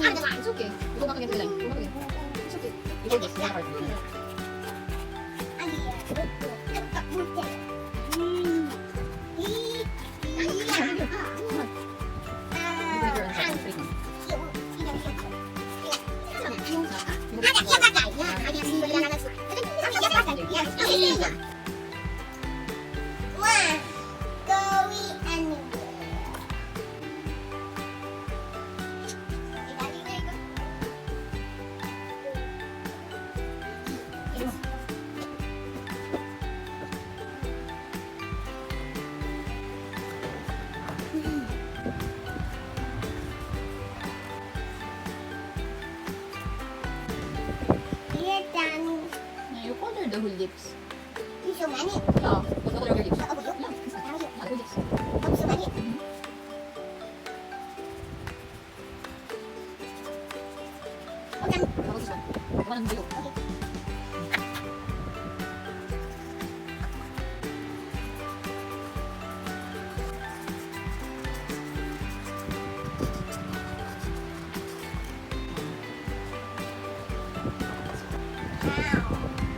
It's okay. Go back again to the line. Go back again. It's okay. You hold this. You have a heart. You color the whole lips. So many. Oh, put the color of your lips. Yeah, the whole lips. So many. How about this one? The one on the below.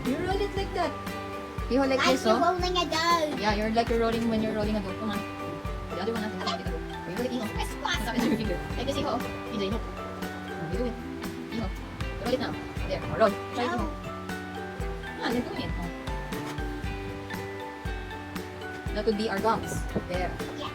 You roll it like that. You hold like Like this, you're oh? rolling a dough. Yeah, you're like you're rolling when you're rolling a dough. Come on. The other one, natin natin ito. You roll it, Iho. Stop with your finger. Like this, Iho. EJ, look. You do it. Iho. Roll it now. There. Oh, roll. Try it, Iho. Ah, you're doing it. Oh. That would be our gums. There. Yeah.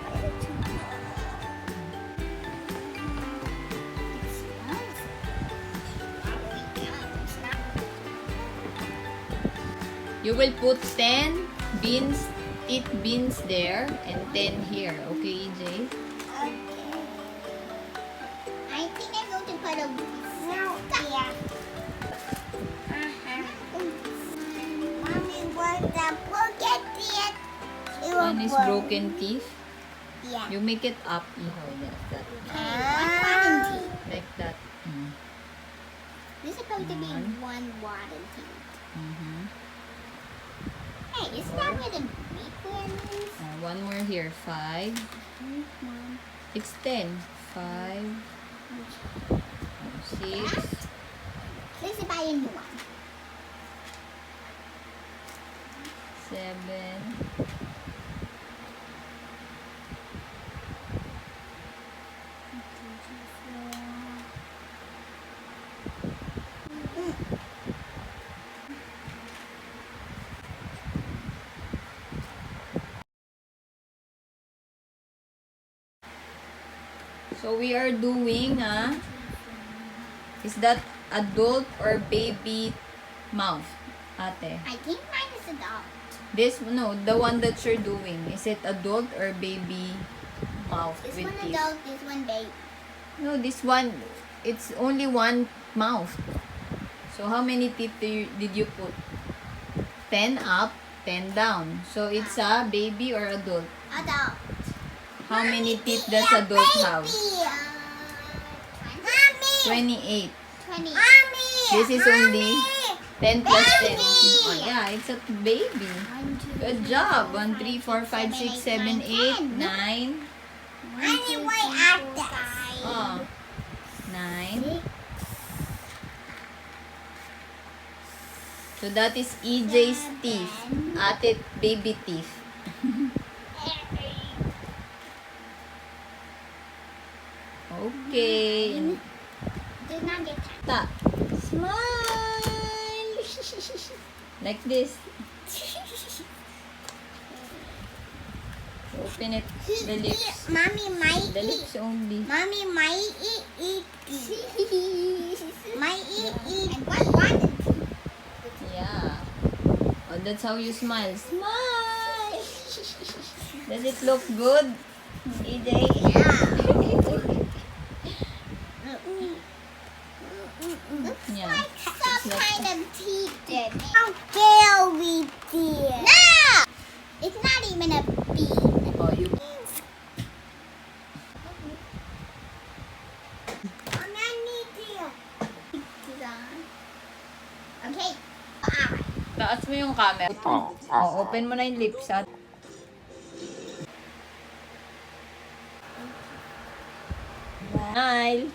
You will put 10 beans, teeth beans there, and 10 here. Okay, EJ? Okay. I think I'm going to put a milk here. Mommy, what the broken teeth? One is broken teeth. Yeah. You make it up, Iho. Like that. One teeth. Like that. Mm. This is supposed to be one rotten teeth. Mm-hmm. Hey, is that where the big one is? One more here. 5. It's 10. 5. 6. Let's buy a new one. 7. 4. So we are doing is that adult or baby mouth, ate? I think mine is adult. This, no, the one that you're doing, is it adult or baby mouth This with one teeth? adult, this one baby. No, this one, it's only one mouth. So how many teeth did you put? 10 up, 10 down. So it's a baby or adult? Adult. How many teeth does adult have? Mommy! 28. 20. Mommy! This is only 10 plus 10. Baby! Oh, yeah, it's a baby. Good job. 1, 3, 4, 5, 6, 7, 8, 9. Anyway, after. Oh, 9. So that is EJ's teeth. Ate, baby teeth. Okay. And Did not get ta. Smile. Like this. Open it. The lips. Mommy might The eat. lips only. Mommy might eat. Might eat. And one. Yeah. Oh, that's how you smile. Smile. Does it look good, EJ? Yeah. Yeah. Some kind of teeth did. How dare we dear? No! It's not even a bean. Oh, you. Okay. Taas mo yung camera. Oh, open mo na yung lips, at smile.